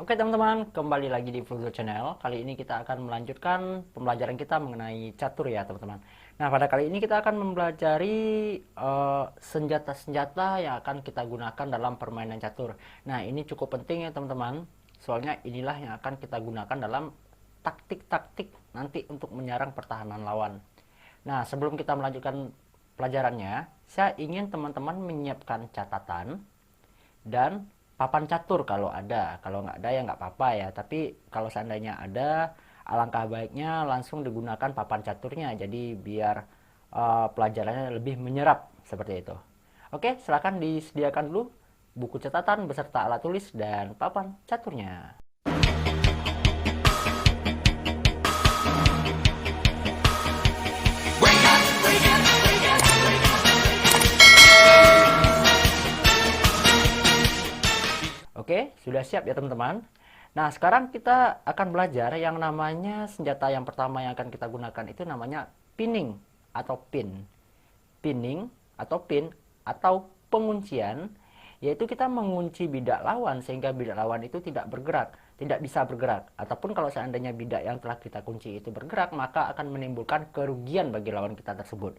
Oke teman-teman, kembali lagi di Fluzo Channel. Kali ini kita akan melanjutkan pembelajaran kita mengenai catur ya teman-teman. Nah, pada kali ini kita akan mempelajari senjata-senjata yang akan kita gunakan dalam permainan catur. Nah, ini cukup penting ya teman-teman. Soalnya inilah yang akan kita gunakan dalam taktik-taktik nanti untuk menyerang pertahanan lawan. Nah, sebelum kita melanjutkan pelajarannya, saya ingin teman-teman menyiapkan catatan dan papan catur kalau ada. Kalau nggak ada ya nggak apa-apa ya, tapi kalau seandainya ada, alangkah baiknya langsung digunakan papan caturnya, jadi biar pelajarannya lebih menyerap seperti itu. Oke, silakan disediakan dulu buku catatan beserta alat tulis dan papan caturnya. Oke, sudah siap ya teman-teman. Nah, sekarang kita akan belajar yang namanya senjata yang pertama yang akan kita gunakan itu namanya pinning atau pin. Pinning atau pin atau penguncian, yaitu kita mengunci bidak lawan sehingga bidak lawan itu tidak bergerak, tidak bisa bergerak. Ataupun kalau seandainya bidak yang telah kita kunci itu bergerak, maka akan menimbulkan kerugian bagi lawan kita tersebut.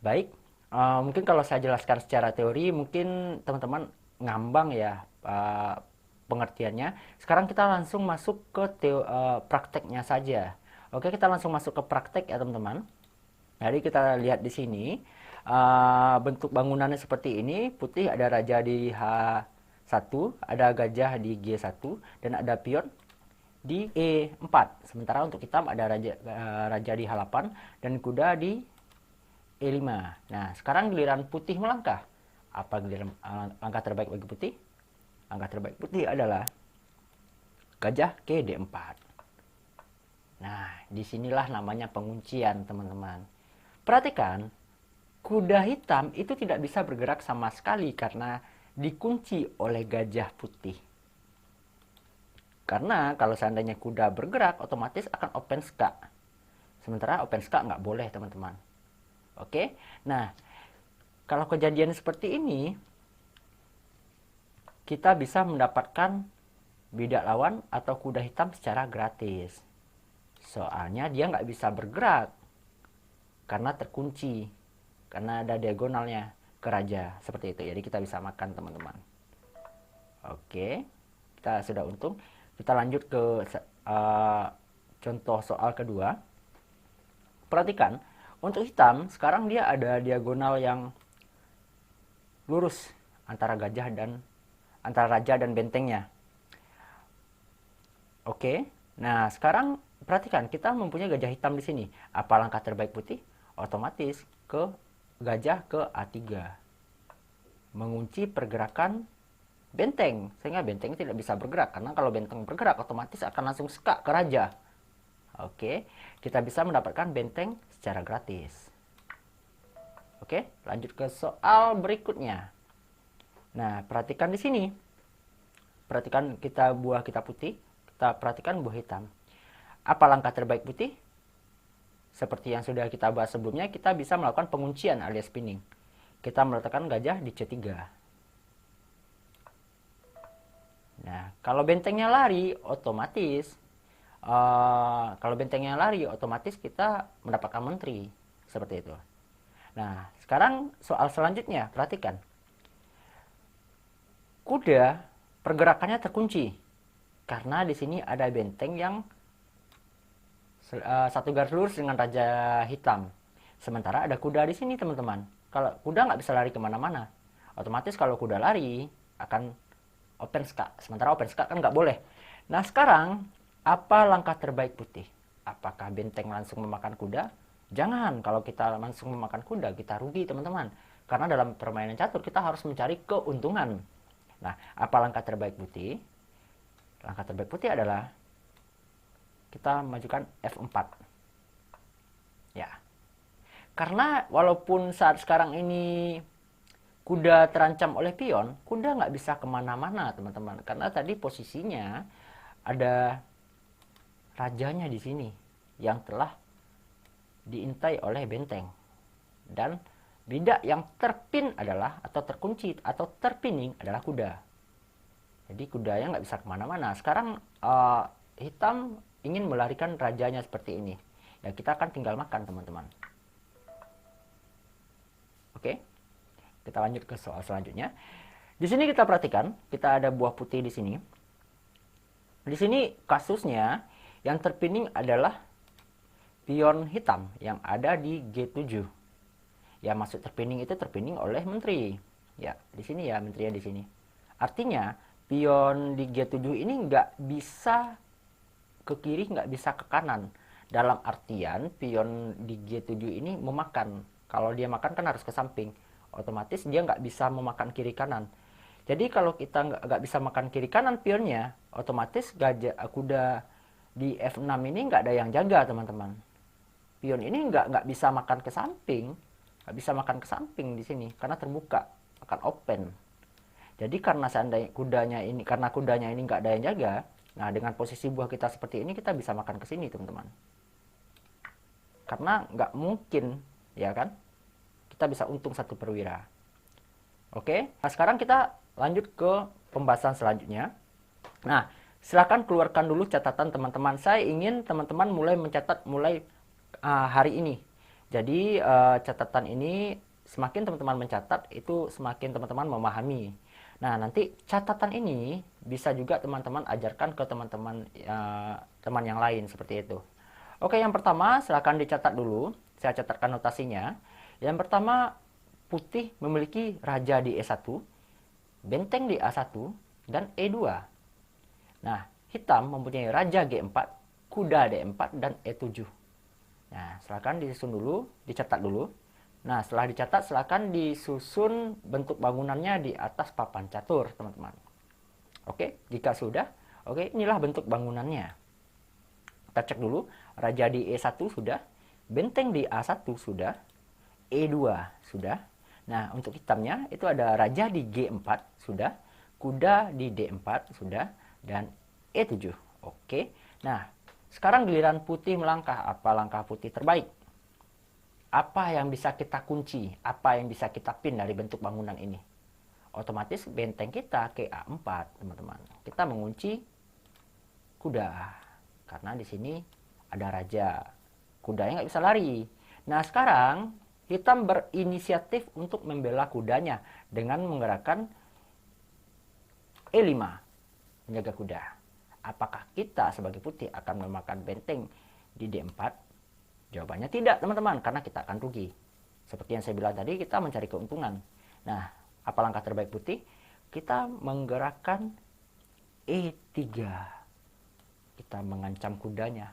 Baik, mungkin kalau saya jelaskan secara teori, mungkin teman-teman ngambang ya pengertiannya. Sekarang kita langsung masuk ke prakteknya saja. Oke, kita langsung masuk ke praktek ya teman-teman. Jadi kita lihat di sini bentuk bangunannya seperti ini. Putih ada raja di H1, ada gajah di G1, dan ada pion di E4. Sementara untuk hitam ada raja di H8 dan kuda di E5. Nah, sekarang giliran putih melangkah. Apa giliran langkah terbaik bagi putih? Langkah terbaik putih adalah gajah ke D4. Nah, disinilah namanya penguncian, teman-teman. Perhatikan, kuda hitam itu tidak bisa bergerak sama sekali karena dikunci oleh gajah putih. Karena kalau seandainya kuda bergerak, otomatis akan open ska. Sementara open ska nggak boleh, teman-teman. Oke, nah kalau kejadian seperti ini, kita bisa mendapatkan bidak lawan atau kuda hitam secara gratis. Soalnya dia nggak bisa bergerak karena terkunci, karena ada diagonalnya ke raja seperti itu. Jadi kita bisa makan, teman-teman. Oke, kita sudah untung. Kita lanjut ke contoh soal kedua. Perhatikan, untuk hitam sekarang dia ada diagonal yang lurus antara raja dan bentengnya. Oke, nah sekarang perhatikan kita mempunyai gajah hitam di sini. Apa langkah terbaik putih? Otomatis ke gajah ke A3, mengunci pergerakan benteng sehingga benteng tidak bisa bergerak, karena kalau benteng bergerak otomatis akan langsung ska ke raja. Oke, kita bisa mendapatkan benteng secara gratis. Oke, lanjut ke soal berikutnya. Nah, perhatikan di sini. Perhatikan buah kita putih, kita perhatikan buah hitam. Apa langkah terbaik putih? Seperti yang sudah kita bahas sebelumnya, kita bisa melakukan penguncian alias pinning. Kita meletakkan gajah di C3. Nah, kalau bentengnya lari, otomatis kita mendapatkan menteri seperti itu. Nah, sekarang soal selanjutnya, perhatikan. Kuda pergerakannya terkunci karena di sini ada benteng yang satu garis lurus dengan raja hitam. Sementara ada kuda di sini, teman-teman. Kalau kuda nggak bisa lari kemana-mana, otomatis kalau kuda lari akan open ska. Sementara open ska kan nggak boleh. Nah, sekarang apa langkah terbaik putih? Apakah benteng langsung memakan kuda? Jangan. Kalau kita langsung memakan kuda, kita rugi, teman-teman. Karena dalam permainan catur kita harus mencari keuntungan. Nah, apa langkah terbaik putih? Langkah terbaik putih adalah kita majukan F4. Ya. Karena walaupun saat sekarang ini kuda terancam oleh pion, kuda nggak bisa kemana-mana, teman-teman. Karena tadi posisinya ada rajanya di sini yang telah diintai oleh benteng. Dan bidak yang terpin adalah, atau terkunci, atau terpining adalah kuda. Jadi kudanya nggak bisa kemana-mana. Sekarang hitam ingin melarikan rajanya seperti ini. Ya kita akan tinggal makan teman-teman. Oke, kita lanjut ke soal selanjutnya. Di sini kita perhatikan, kita ada buah putih di sini. Di sini kasusnya yang terpining adalah pion hitam yang ada di G7. Ya maksud terpining itu terpining oleh menteri. Ya di sini ya menterinya di sini. Artinya pion di G7 ini nggak bisa ke kiri, nggak bisa ke kanan. Dalam artian pion di G7 ini memakan. Kalau dia makan kan harus ke samping. Otomatis dia nggak bisa memakan kiri kanan. Jadi kalau kita nggak bisa makan kiri kanan pionnya, otomatis kuda di F6 ini nggak ada yang jaga teman-teman. Pion ini nggak bisa makan ke samping, nggak bisa makan ke samping di sini karena terbuka, akan open. Jadi karena seandainya kudanya ini nggak ada yang jaga, nah dengan posisi buah kita seperti ini kita bisa makan ke sini teman-teman. Karena nggak mungkin, ya kan? Kita bisa untung 1 perwira. Oke, nah sekarang kita lanjut ke pembahasan selanjutnya. Nah, silakan keluarkan dulu catatan teman-teman. Saya ingin teman-teman mulai mencatat mulai hari ini. Jadi catatan ini semakin teman-teman mencatat itu semakin teman-teman memahami. Nah, nanti catatan ini bisa juga teman-teman ajarkan ke teman-teman teman yang lain seperti itu. Oke, yang pertama silakan dicatat dulu. Saya catatkan notasinya. Yang pertama, putih memiliki raja di E1, benteng di A1, dan E2. Nah, hitam mempunyai raja G4, kuda D4, dan E7. Nah, silakan disusun dulu, dicatat dulu. Nah, setelah dicatat, silakan disusun bentuk bangunannya di atas papan catur, teman-teman. Oke, jika sudah, oke, inilah bentuk bangunannya. Kita cek dulu, raja di E1 sudah, benteng di A1 sudah, E2 sudah. Nah, untuk hitamnya itu ada raja di G4 sudah, kuda di D4 sudah, dan E7. Oke. Nah, sekarang giliran putih melangkah. Apa langkah putih terbaik? Apa yang bisa kita kunci? Apa yang bisa kita pin dari bentuk bangunan ini? Otomatis benteng kita ke A4, teman-teman. Kita mengunci kuda. Karena di sini ada raja. Kudanya nggak bisa lari. Nah, sekarang hitam berinisiatif untuk membela kudanya dengan menggerakkan E5, menjaga kuda. Apakah kita sebagai putih akan memakan benteng di D4? Jawabannya tidak, teman-teman, karena kita akan rugi. Seperti yang saya bilang tadi, kita mencari keuntungan. Nah, apa langkah terbaik putih? Kita menggerakkan E3. Kita mengancam kudanya.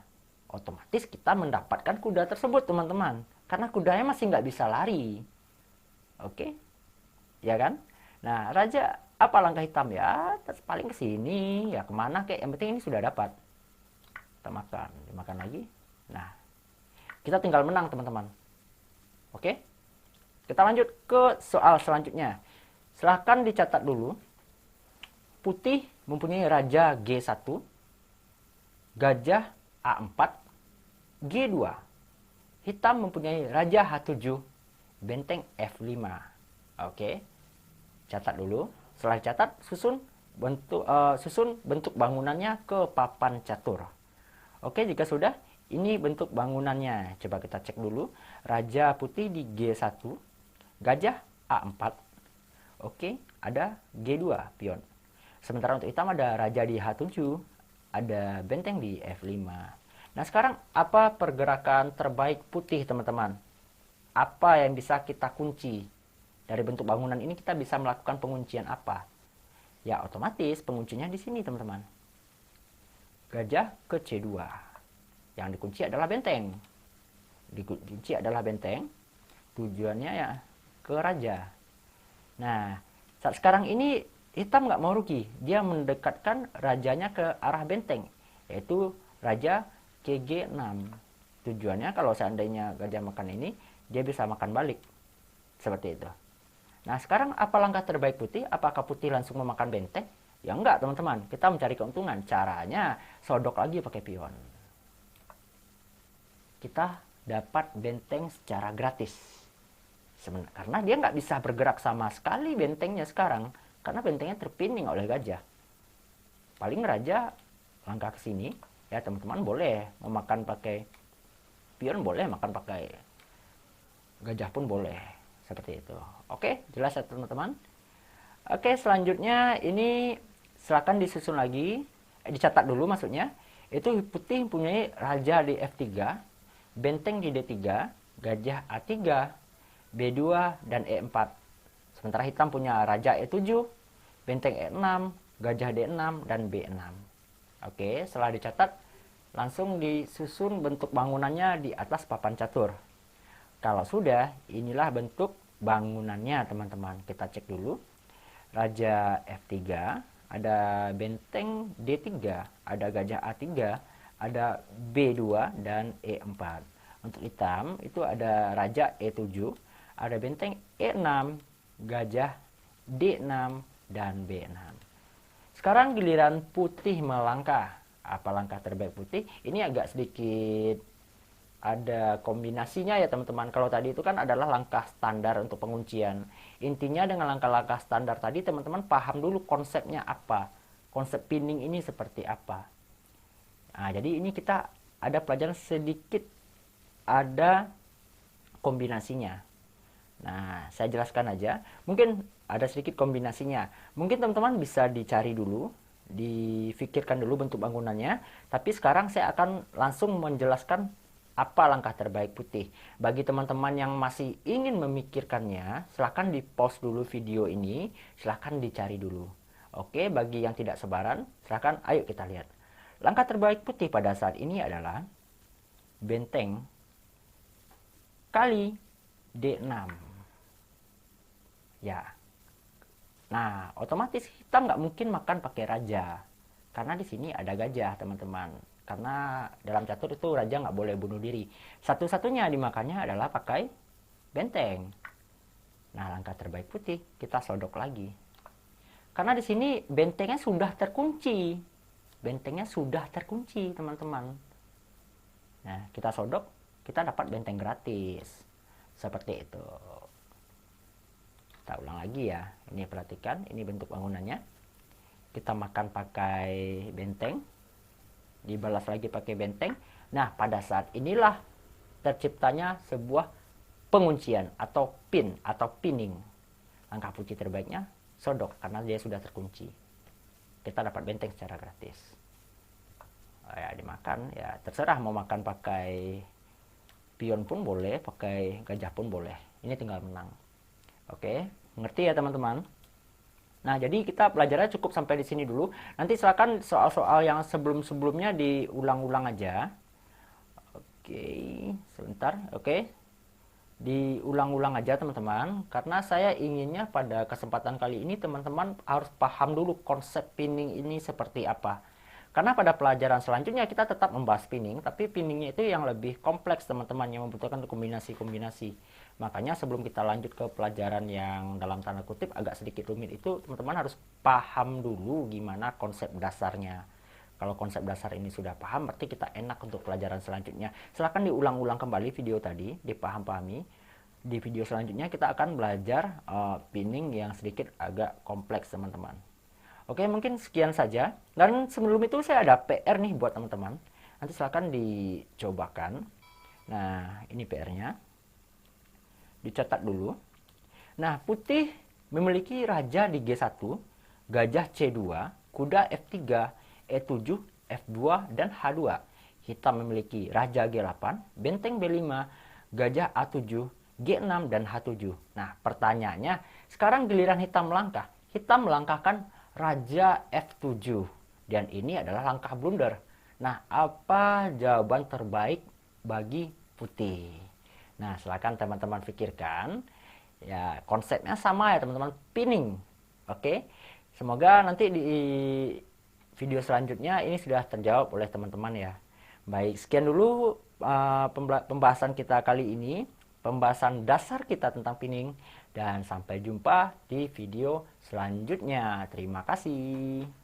Otomatis kita mendapatkan kuda tersebut, teman-teman. Karena kudanya masih nggak bisa lari. Oke? Ya kan? Nah, raja, apa langkah hitam ya? Paling ke sini, ya kemana kek? Yang penting ini sudah dapat. Kita makan, dimakan lagi. Nah, kita tinggal menang, teman-teman. Oke? Kita lanjut ke soal selanjutnya. Silahkan dicatat dulu. Putih mempunyai raja G1, gajah A4, G2. Hitam mempunyai raja H7, benteng F5. Oke, catat dulu. Setelah dicatat, susun bentuk bangunannya ke papan catur. Oke, jika sudah, ini bentuk bangunannya. Coba kita cek dulu. Raja putih di G1, gajah A4. Oke, ada G2 pion. Sementara untuk hitam ada raja di H7, ada benteng di F5. Nah, sekarang apa pergerakan terbaik putih, teman-teman? Apa yang bisa kita kunci? Dari bentuk bangunan ini kita bisa melakukan penguncian apa? Ya, otomatis penguncinya di sini, teman-teman. Gajah ke C2. Yang dikunci adalah benteng. Dikunci adalah benteng. Tujuannya ya ke raja. Nah, saat sekarang ini hitam nggak mau rugi. Dia mendekatkan rajanya ke arah benteng, yaitu raja ke G6. Tujuannya kalau seandainya gajah makan ini, dia bisa makan balik. Seperti itu. Nah, sekarang apa langkah terbaik putih? Apakah putih langsung memakan benteng? Ya enggak, teman-teman. Kita mencari keuntungan. Caranya sodok lagi pakai pion. Kita dapat benteng secara gratis. Karena dia nggak bisa bergerak sama sekali bentengnya sekarang. Karena bentengnya terpining oleh gajah. paling raja langkah ke sini. Ya teman-teman boleh memakan pakai pion, boleh makan pakai gajah pun boleh. Seperti itu. Oke, jelas ya teman-teman. Oke, selanjutnya ini silakan disusun lagi. Dicatat dulu maksudnya. Itu putih punya raja di F3, benteng di D3, gajah A3, B2, dan E4. Sementara hitam punya raja E7, benteng E6, gajah D6, dan B6. Oke, setelah dicatat, langsung disusun bentuk bangunannya di atas papan catur. Kalau sudah, inilah bentuk bangunannya teman-teman. Kita cek dulu. Raja F3, ada benteng D3, ada gajah A3, ada B2, dan E4. Untuk hitam, itu ada raja E7, ada benteng E6, gajah D6, dan B6. Sekarang giliran putih melangkah. Apa langkah terbaik putih? Ini agak sedikit ada kombinasinya ya teman-teman. Kalau tadi itu kan adalah langkah standar untuk penguncian. Intinya dengan langkah-langkah standar tadi teman-teman paham dulu konsepnya apa. Konsep pinning ini seperti apa. Nah, jadi ini kita ada pelajaran sedikit ada kombinasinya. Nah, saya jelaskan aja. Mungkin ada sedikit kombinasinya. Mungkin teman-teman bisa dicari dulu, difikirkan dulu bentuk bangunannya. Tapi sekarang saya akan langsung menjelaskan apa langkah terbaik putih. Bagi teman-teman yang masih ingin memikirkannya, silahkan di-pause dulu video ini, silahkan dicari dulu. Oke, bagi yang tidak sabaran, silahkan ayo kita lihat. Langkah terbaik putih pada saat ini adalah benteng kali D6. Ya. Nah, otomatis hitam nggak mungkin makan pakai raja. Karena di sini ada gajah, teman-teman. Karena dalam catur itu raja nggak boleh bunuh diri. Satu-satunya dimakannya adalah pakai benteng. Nah, langkah terbaik putih, kita sodok lagi. Karena di sini bentengnya sudah terkunci. Bentengnya sudah terkunci, teman-teman. Nah, kita sodok, kita dapat benteng gratis. Seperti itu. Kita ulang lagi ya. Ini perhatikan, ini bentuk bangunannya. Kita makan pakai benteng. Dibalas lagi pakai benteng. Nah, pada saat inilah terciptanya sebuah penguncian atau pin atau pinning. Langkah putih terbaiknya sodok karena dia sudah terkunci. Kita dapat benteng secara gratis. Ya, dimakan ya terserah mau makan pakai pion pun boleh, pakai gajah pun boleh. Ini tinggal menang. Oke, ngerti ya teman-teman? Nah, jadi kita belajarnya cukup sampai di sini dulu. Nanti silakan soal-soal yang sebelum-sebelumnya diulang-ulang aja. Oke, sebentar. Oke. Diulang-ulang aja teman-teman. Karena saya inginnya pada kesempatan kali ini teman-teman harus paham dulu konsep pinning ini seperti apa. Karena pada pelajaran selanjutnya kita tetap membahas pinning, tapi pinningnya itu yang lebih kompleks teman-teman, yang membutuhkan kombinasi-kombinasi. Makanya sebelum kita lanjut ke pelajaran yang dalam tanda kutip agak sedikit rumit itu, teman-teman harus paham dulu gimana konsep dasarnya. Kalau konsep dasar ini sudah paham, berarti kita enak untuk pelajaran selanjutnya. Silahkan diulang-ulang kembali video tadi, dipaham-pahami. Di video selanjutnya kita akan belajar pinning yang sedikit agak kompleks teman-teman. Oke, mungkin sekian saja. Dan sebelum itu saya ada PR nih buat teman-teman. Nanti silahkan dicobakan. Nah, ini PR-nya. Dicatat dulu. Nah, putih memiliki raja di G1, gajah C2, kuda F3, E7, F2, dan H2. Hitam memiliki raja G8, benteng B5, gajah A7, G6, dan H7. Nah, pertanyaannya, sekarang giliran hitam melangkah. Hitam melangkahkan raja F7. Dan ini adalah langkah blunder. Nah, apa jawaban terbaik bagi putih? Nah, silakan teman-teman pikirkan. Ya, konsepnya sama ya teman-teman, pinning. Oke. Semoga nanti di video selanjutnya ini sudah terjawab oleh teman-teman ya. Baik, sekian dulu pembahasan kita kali ini. Pembahasan dasar kita tentang pinning. Dan sampai jumpa di video selanjutnya. Terima kasih.